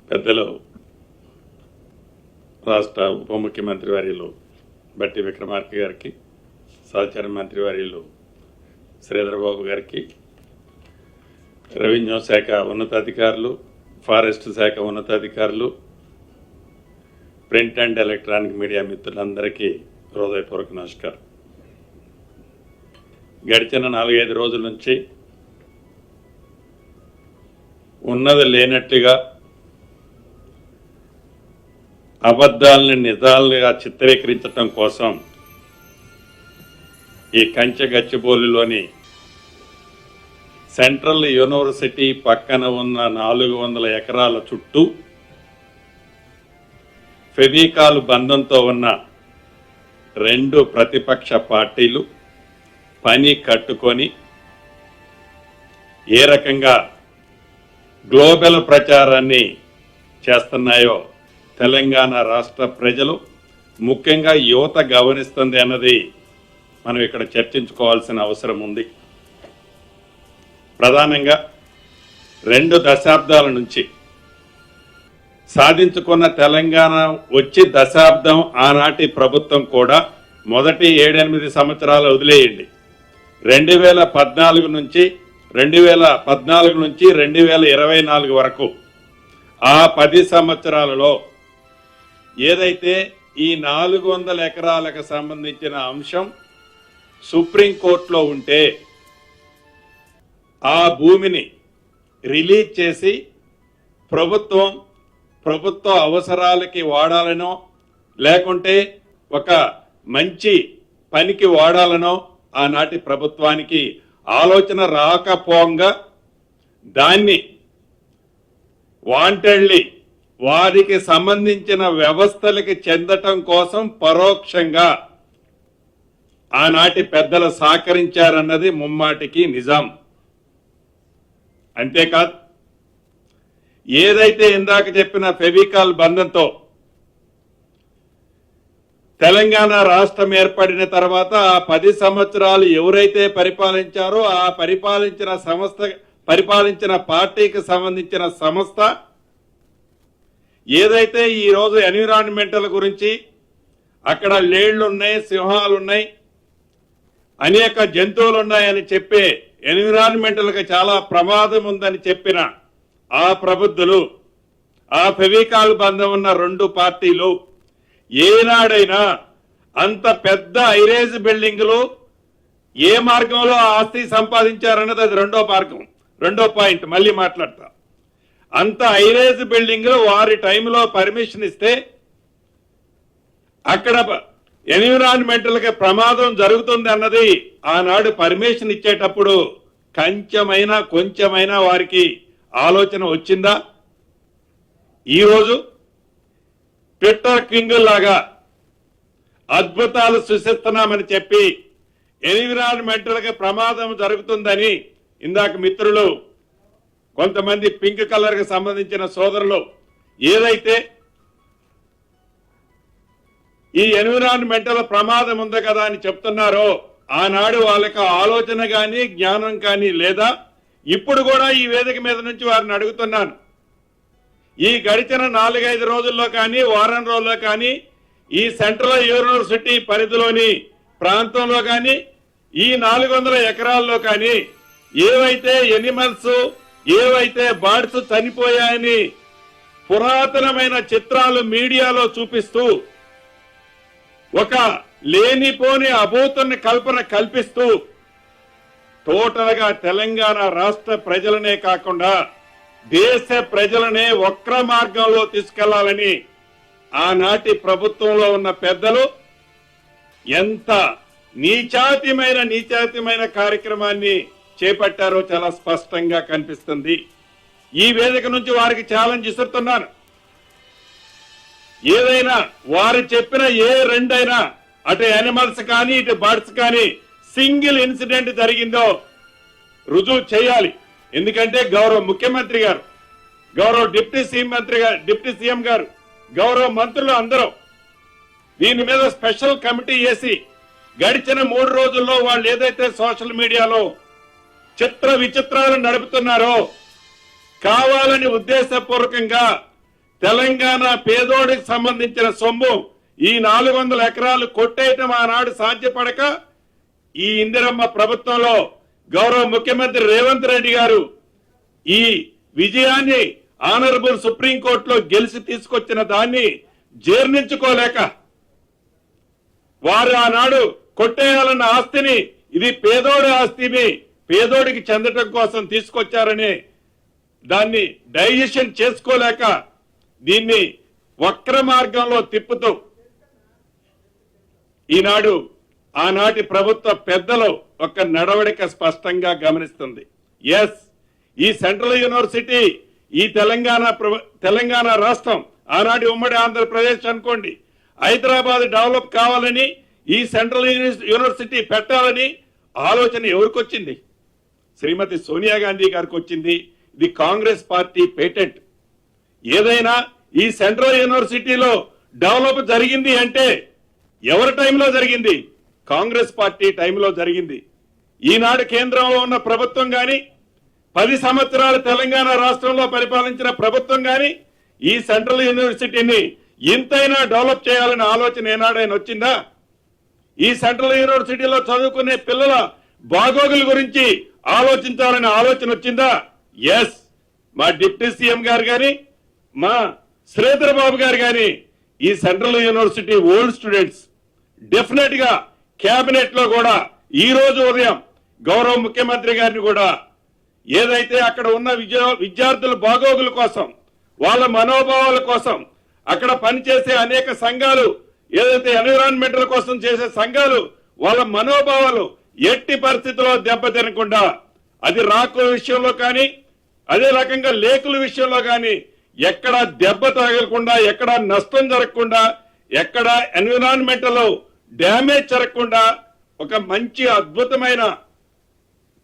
పెద్దలు రాష్ట్ర ఉప ముఖ్యమంత్రి వర్యులు బట్టి విక్రమార్క గారికి, సహచార మంత్రి వర్యులు శ్రీధర్ బాబు గారికి, రెవెన్యూ శాఖ ఉన్నతాధికారులు, ఫారెస్ట్ శాఖ ఉన్నతాధికారులు, ప్రింట్ అండ్ ఎలక్ట్రానిక్ మీడియా మిత్రులందరికీ హృదయపూర్వక నమస్కారం. గడిచిన 4-5 రోజుల నుంచి ఉన్నది లేనట్లుగా అబద్ధాలని నిజాలుగా చిత్రీకరించటం కోసం ఈ కంచె గచ్చిబౌలిలోని సెంట్రల్ యూనివర్సిటీ పక్కన ఉన్న 400 ఎకరాల చుట్టూ ఫెవికాల్ బంధంతో ఉన్న 2 ప్రతిపక్ష పార్టీలు పని కట్టుకొని ఏ రకంగా గ్లోబల్ ప్రచారాన్ని చేస్తున్నాయో తెలంగాణ రాష్ట్ర ప్రజలు, ముఖ్యంగా యువత గమనిస్తుంది అన్నది మనం ఇక్కడ చర్చించుకోవాల్సిన అవసరం ఉంది. ప్రధానంగా 2 దశాబ్దాల నుంచి సాధించుకున్న తెలంగాణ వచ్చి దశాబ్దం ఆనాటి ప్రభుత్వం కూడా మొదటి 7-8 సంవత్సరాలు వదిలేయండి, 2014 నుంచి 2024 వరకు ఆ 10 సంవత్సరాలలో ఏదైతే ఈ 400 ఎకరాలకు సంబంధించిన అంశం సుప్రీంకోర్టులో ఉంటే ఆ భూమిని రిలీజ్ చేసి ప్రభుత్వ అవసరాలకి వాడాలనో లేకుంటే ఒక మంచి పనికి వాడాలనో ఆనాటి ప్రభుత్వానికి ఆలోచన రాకపోగా దాన్ని వాంటెడ్లీ వారికి సంబంధించిన వ్యవస్థలకి చెందటం కోసం పరోక్షంగా ఆనాటి పెద్దలు సహకరించారన్నది ముమ్మాటికి నిజం. అంతేకాదు, ఏదైతే ఇందాక చెప్పిన ఫెవికాల్ బంధంతో తెలంగాణ రాష్ట్రం ఏర్పడిన తర్వాత ఆ 10 సంవత్సరాలు ఎవరైతే పరిపాలించారో ఆ పరిపాలించిన పార్టీకి సంబంధించిన సంస్థ ఏదైతే ఈరోజు ఎన్విరాన్మెంటల్ గురించి అక్కడ లేళ్లు ఉన్నాయి, సింహాలు ఉన్నాయి, అనేక జంతువులు ఉన్నాయని చెప్పే ఎన్విరాన్మెంటల్కి చాలా ప్రమాదం ఉందని చెప్పిన ఆ ప్రబుద్ధులు, ఆ ఫెవికాల్ బంధం ఉన్న 2 పార్టీలు ఏనాడైనా అంత పెద్ద ఐరేజ్ బిల్డింగులు ఏ మార్గంలో ఆస్తి సంపాదించారన్నది అది రెండో పాయింట్ మళ్ళీ మాట్లాడతా. అంత ఐరేజ్ బిల్డింగులు వారి టైంలో పర్మిషన్ ఇస్తే అక్కడ ఎన్విరాన్మెంటల్కి ప్రమాదం జరుగుతుంది అన్నది ఆనాడు పర్మిషన్ ఇచ్చేటప్పుడు కొంచెమైనా వారికి ఆలోచన వచ్చిందా? ఈరోజు ట్విట్టర్ కింగ్ లాగా అద్భుతాలు సృష్టిస్తున్నామని చెప్పి ఎన్విరాన్మెంటల్కి ప్రమాదం జరుగుతుందని ఇందాక మిత్రులు కొంతమంది పింక్ కలర్ కి సంబంధించిన సోదరులు ఏదైతే ఈ ఎన్విరాన్మెంటల్ ప్రమాదం ఉంది కదా అని చెప్తున్నారో ఆనాడు వాళ్ళకి ఆలోచన కానీ జ్ఞానం కానీ లేదా? ఇప్పుడు కూడా ఈ వేదిక మీద నుంచి వారిని అడుగుతున్నాను, ఈ గడిచిన 4-5 రోజుల్లో కానీ వారం రోజుల్లో కానీ ఈ సెంట్రల్ యూనివర్సిటీ పరిధిలోని ప్రాంతంలో కానీ ఈ 400 ఎకరాల్లో కానీ ఏవైతే ఎనిమల్స్, ఏవైతే బర్డ్స్ చనిపోయాయని పురాతనమైన చిత్రాలు మీడియాలో చూపిస్తూ ఒక లేనిపోని అభూతుని కల్పిస్తూ టోటల్ గా తెలంగాణ రాష్ట్ర ప్రజలనే కాకుండా దేశ ప్రజలనే వక్ర మార్గంలో తీసుకెళ్లాలని ఆనాటి ప్రభుత్వంలో ఉన్న పెద్దలు ఎంత నీచాతిమైన కార్యక్రమాన్ని చేపట్టారో చాలా స్పష్టంగా కనిపిస్తుంది. ఈ వేదిక నుంచి వారికి ఛాలెంజ్ ఇస్తున్నాను, ఏదైనా వారు చెప్పిన ఏ 2 అయినా అటు యానిమల్స్ కానీ ఇటు బర్డ్స్ కానీ సింగిల్ ఇన్సిడెంట్ జరిగిందో రుజువు చేయాలి. ఎందుకంటే గౌరవ ముఖ్యమంత్రి గారు, గౌరవ డిప్యూటీ సీఎం గారు, గౌరవ మంత్రులు అందరూ దీని మీద స్పెషల్ కమిటీ వేసి గడిచిన 3 రోజుల్లో వాళ్ళు ఏదైతే సోషల్ మీడియాలో చిత్ర విచిత్రాలు నడుపుతున్నారో కావాలని ఉద్దేశపూర్వకంగా తెలంగాణ పేదోడికి సంబంధించిన సొమ్ము ఈ 400 ఎకరాలు కొట్టేయటం ఆనాడు సాధ్యపడక ఈ ఇందిరమ్మ ప్రభుత్వంలో గౌరవ ముఖ్యమంత్రి రేవంత్ రెడ్డి గారు ఈ విజయాన్ని ఆనరబుల్ సుప్రీంకోర్టులో గెలిచి తీసుకొచ్చిన దాన్ని జీర్ణించుకోలేక వారు ఆనాడు కొట్టేయాలన్న ఆస్తిని ఇది పేదోడి ఆస్తిని పేదోడికి చెందటం కోసం తీసుకొచ్చారని దాన్ని డైజెషన్ చేసుకోలేక దీన్ని వక్ర మార్గంలో తిప్పుతూ ఈనాడు ఆనాటి ప్రభుత్వ పెద్దలు ఒక నడవడిక స్పష్టంగా గమనిస్తుంది. ఎస్, ఈ సెంట్రల్ యూనివర్సిటీ ఈ తెలంగాణ రాష్ట్రం ఆనాటి ఉమ్మడి ఆంధ్రప్రదేశ్ అనుకోండి, హైదరాబాద్ డెవలప్ కావాలని ఈ సెంట్రల్ యూనివర్సిటీ పెట్టాలని ఆలోచన ఎవరికి వచ్చింది? శ్రీమతి సోనియా గాంధీ గారికి వచ్చింది. ఇది కాంగ్రెస్ పార్టీ పేటెంట్. ఏదైనా ఈ సెంట్రల్ యూనివర్సిటీలో డెవలప్ జరిగింది అంటే ఎవరి టైంలో జరిగింది? కాంగ్రెస్ పార్టీ టైంలో జరిగింది. ఈనాడు కేంద్రంలో ఉన్న ప్రభుత్వం గాని 10 సంవత్సరాలు తెలంగాణ రాష్ట్రంలో పరిపాలించిన ప్రభుత్వం గాని ఈ సెంట్రల్ యూనివర్సిటీని ఇంతైనా డెవలప్ చేయాలనే ఆలోచన ఏనాడైనా వచ్చిందా? ఈ సెంట్రల్ యూనివర్సిటీలో చదువుకునే పిల్లల బాగోగుల గురించి ఆలోచించాలనే ఆలోచన వచ్చిందా? ఎస్, మా డిప్యూటీ సీఎం గారు గాని మా శ్రీధర్ బాబు గారు గాని ఈ central university old students definite గా కేబినెట్ లో కూడా ఈ రోజు ఉదయం గౌరవ ముఖ్యమంత్రి గారిని కూడా ఏదైతే అక్కడ ఉన్న విద్యార్థుల బాగోగుల కోసం వాళ్ళ మనోభావాల కోసం అక్కడ పనిచేసే అనేక సంఘాలు ఏదైతే ఎన్విరాన్మెంటల్ కోసం చేసే సంఘాలు వాళ్ళ మనోభావాలు ఎట్టి పరిస్థితుల్లో దెబ్బతినకుండా అది రాకుల విషయంలో కానీ అదే రకంగా లేకుల విషయంలో కానీ ఎక్కడ దెబ్బ తగలకుండా ఎక్కడ నష్టం జరగకుండా ఎక్కడ ఎన్విరాన్మెంటల్ డ్యామేజ్ జరగకుండా ఒక మంచి అద్భుతమైన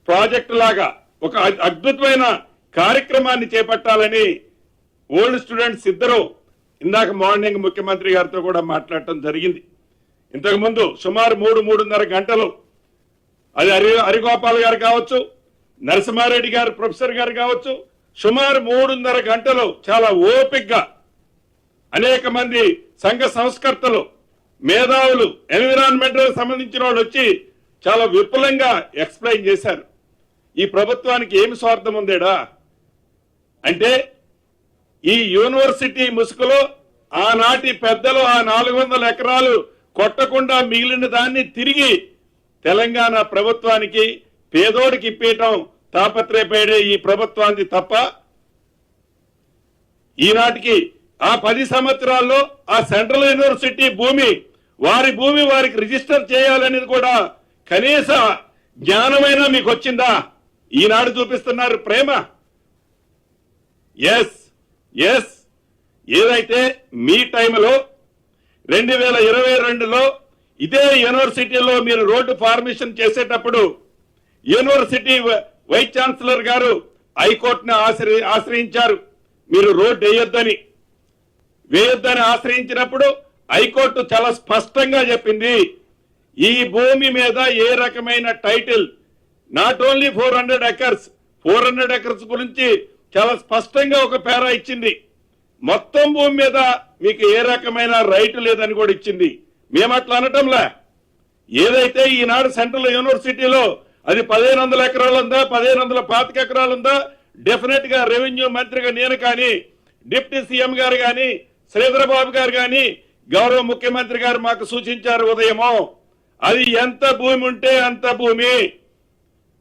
ప్రాజెక్టు లాగా ఒక అద్భుతమైన కార్యక్రమాన్ని చేపట్టాలని ఓల్డ్ స్టూడెంట్స్ ఇద్దరు ఇందాక మార్నింగ్ ముఖ్యమంత్రి గారితో కూడా మాట్లాడటం జరిగింది. ఇంతకు ముందు సుమారు 3-3.5 గంటలు అది హరిగోపాల్ గారు కావచ్చు, నరసింహారెడ్డి గారు ప్రొఫెసర్ గారు కావచ్చు, సుమారు 3.5 గంటలు చాలా ఓపికగా అనేక మంది సంఘ సంస్కర్తలు మేధావులు ఎన్విరాన్మెంటల్ సంబంధించిన వాళ్ళు వచ్చి చాలా విపులంగా ఎక్స్ప్లెయిన్ చేశారు. ఈ ప్రభుత్వానికి ఏమి స్వార్థం ఉందేడా అంటే ఈ యూనివర్సిటీ ముసుగులో ఆనాటి పెద్దలు ఆ 400 ఎకరాలు కొట్టకుండా మిగిలిన దాన్ని తిరిగి తెలంగాణ ప్రభుత్వానికి పేదోడికి ఇప్పేయటం తాపత్రయపడే ఈ ప్రభుత్వానికి తప్ప ఈనాటికి ఆ 10 సంవత్సరాల్లో ఆ సెంట్రల్ యూనివర్సిటీ భూమి వారికి రిజిస్టర్ చేయాలనేది కూడా కనీస జ్ఞానమైనా మీకు వచ్చిందా? ఈనాడు చూపిస్తున్నారు ప్రేమ. ఎస్ ఎస్, ఏదైతే మీ టైంలో 2022లో ఇదే యూనివర్సిటీలో మీరు రోడ్డు ఫార్మేషన్ చేసేటప్పుడు యూనివర్సిటీ వైస్ ఛాన్సలర్ గారు హైకోర్టును ఆశ్రయించారు. మీరు రోడ్డు వేయొద్దని ఆశ్రయించినప్పుడు హైకోర్టు చాలా స్పష్టంగా చెప్పింది ఈ భూమి మీద ఏ రకమైన టైటిల్ నాట్ ఓన్లీ 400 ఎకర్స్ గురించి చాలా స్పష్టంగా ఒక పేరా ఇచ్చింది. మొత్తం భూమి మీద మీకు ఏ రకమైన రైట్ లేదని కూడా ఇచ్చింది. మేము అట్లా అనటంలే. ఏదైతే ఈనాడు సెంట్రల్ యూనివర్సిటీలో అది 1500 ఎకరాలు ఉందా 1525 ఎకరాలు ఉందా డెఫినెట్ గా రెవెన్యూ మంత్రిగా నేను కానీ డిప్యూటీ సీఎం గారు కానీ శ్రీధర్ బాబు గారు కానీ గౌరవ ముఖ్యమంత్రి గారు మాకు సూచించారు ఉదయమో అది ఎంత భూమి ఉంటే అంత భూమి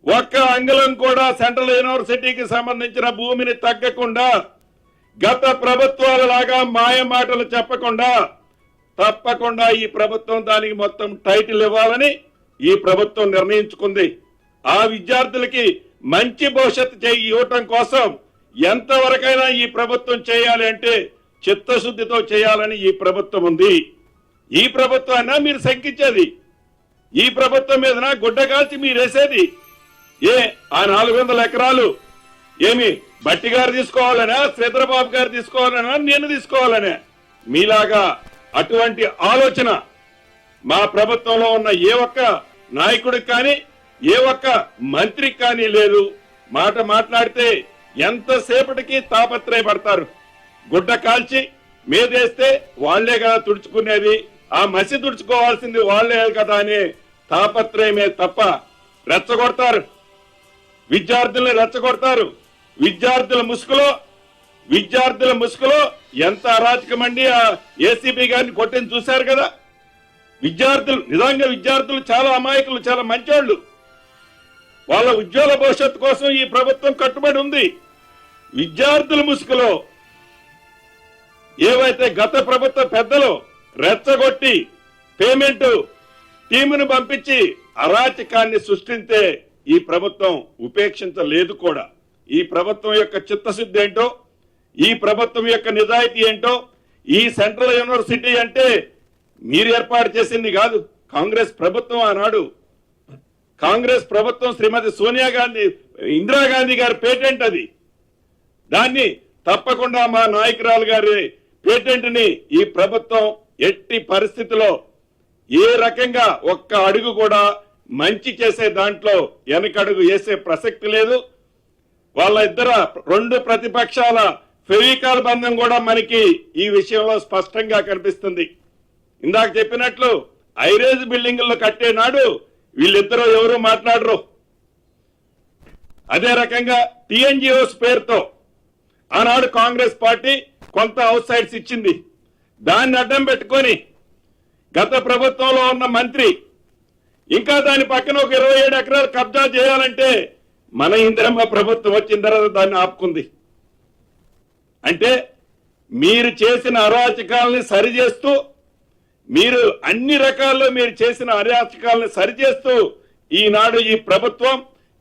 ఒక్క అంగుళం కూడా సెంట్రల్ యూనివర్సిటీకి సంబంధించిన భూమిని తగ్గకుండా గత ప్రభుత్వాల లాగా మాయ మాటలు చెప్పకుండా తప్పకుండా ఈ ప్రభుత్వం దానికి మొత్తం టైటిల్ ఇవ్వాలని ఈ ప్రభుత్వం నిర్ణయించుకుంది. ఆ విద్యార్థులకి మంచి భవిష్యత్తు ఇవ్వటం కోసం ఎంతవరకైనా ఈ ప్రభుత్వం చేయాలి అంటే చిత్తశుద్ధితో చేయాలని ఈ ప్రభుత్వం ఉంది. ఈ ప్రభుత్వాన్ని మీరు శంకించేది, ఈ ప్రభుత్వం మీదన గుడ్డ కాల్చి మీరు వేసేది ఆ 400 ఎకరాలు ఏమి బట్టి గారు తీసుకోవాలనా శ్రీధరబాబు గారు తీసుకోవాలనా నేను తీసుకోవాలనే మీలాగా అటువంటి ఆలోచన మా ప్రభుత్వంలో ఉన్న ఏ ఒక్క నాయకుడికి కానీ ఏ ఒక్క మంత్రికి కానీ లేదు. మాట్లాడితే ఎంతసేపటికి తాపత్రయపడతారు. గుడ్డ కాల్చి మీదేస్తే వాళ్లే కదా తుడుచుకునేది, ఆ మసి తుడుచుకోవాల్సింది వాళ్లే కదా అనే తాపత్రయమే తప్ప రెచ్చగొడతారు, విద్యార్థుల్ని రెచ్చగొడతారు. విద్యార్థుల ముసుగులో ఎంత అరాచకమండి ఆ ఏసీబీ గారిని కొట్టిన చూశారు కదా. విద్యార్థులు చాలా అమాయకులు, చాలా మంచోళ్ళు. వాళ్ళ ఉజ్వల భవిష్యత్తు కోసం ఈ ప్రభుత్వం కట్టుబడి ఉంది. విద్యార్థుల ముసుగులో ఏవైతే గత ప్రభుత్వ పెద్దలు రెచ్చగొట్టి పేమెంట్ టీమును పంపించి అరాచకాన్ని సృష్టించే ఈ ప్రభుత్వం ఉపేక్షించలేదు కూడా. ఈ ప్రభుత్వం యొక్క చిత్తశుద్ధి ఏంటో, ఈ ప్రభుత్వం యొక్క నిజాయితీ ఏంటో, ఈ సెంట్రల్ యూనివర్సిటీ అంటే మీరు ఏర్పాటు చేసింది కాదు, కాంగ్రెస్ ప్రభుత్వం ఆనాడు. కాంగ్రెస్ ప్రభుత్వం శ్రీమతి సోనియా గాంధీ, ఇందిరాగాంధీ గారి పేటెంట్ అది. దాన్ని తప్పకుండా మా నాయకురాలు గారి పేటెంట్ ని ఈ ప్రభుత్వం ఎట్టి పరిస్థితిలో ఏ రకంగా ఒక్క అడుగు కూడా మంచి చేసే దాంట్లో వెనకడుగు వేసే ప్రసక్తి లేదు. వాళ్ళ రెండు ప్రతిపక్షాల ఫెవికాల్ బంధం కూడా మనకి ఈ విషయంలో స్పష్టంగా కనిపిస్తుంది. ఇందాక చెప్పినట్లు ఐరేజ్ బిల్డింగుల్లో కట్టే నాడు వీళ్ళిద్దరూ ఎవరు మాట్లాడరు. అదే రకంగా టీఎన్జిఓస్ పేరుతో ఆనాడు కాంగ్రెస్ పార్టీ కొంత అవుట్ సైడ్స్ ఇచ్చింది. దాన్ని అడ్డం పెట్టుకొని గత ప్రభుత్వంలో ఉన్న మంత్రి ఇంకా దాని పక్కన ఒక 27 ఎకరాలు కబ్జా చేయాలంటే మన ఇందిరమ్మ ప్రభుత్వం వచ్చిన తర్వాత దాన్ని ఆపుకుంది. అంటే మీరు చేసిన అరాచకాలని సరిచేస్తూ, మీరు అన్ని రకాల్లో మీరు చేసిన అరాచకాలను సరిచేస్తూ ఈనాడు ఈ ప్రభుత్వం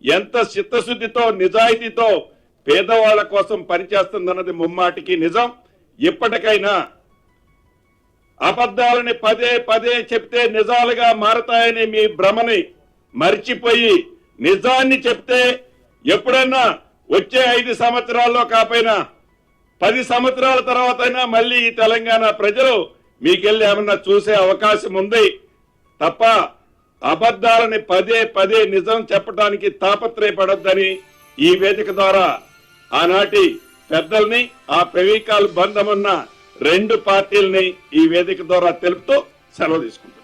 ఎంత చిత్తశుద్ధితో నిజాయితీతో పేదవాళ్ల కోసం పనిచేస్తుందన్నది ముమ్మాటికి నిజం. ఇప్పటికైనా అబద్ధాలని పదే చెప్తే నిజాలుగా మారతాయని మీ భ్రమని మర్చిపోయి నిజాన్ని చెప్తే ఎప్పుడన్నా వచ్చే 5 సంవత్సరాల్లో కాకపోయినా 10 సంవత్సరాల తర్వాత అయినా మళ్ళీ ఈ తెలంగాణ ప్రజలు మీకెళ్ళి ఏమన్నా చూసే అవకాశం ఉంది తప్ప అబద్ధాలని పదే నిజం చెప్పడానికి తాపత్రయపడొద్దని ఈ వేదిక ద్వారా ఆనాటి పెద్దల్ని, ఆ ప్రవీకాలు బంధమున్న 2 పార్టీల్ని ఈ వేదిక ద్వారా తెలుపుతూ సెలవు తీసుకుంటాం.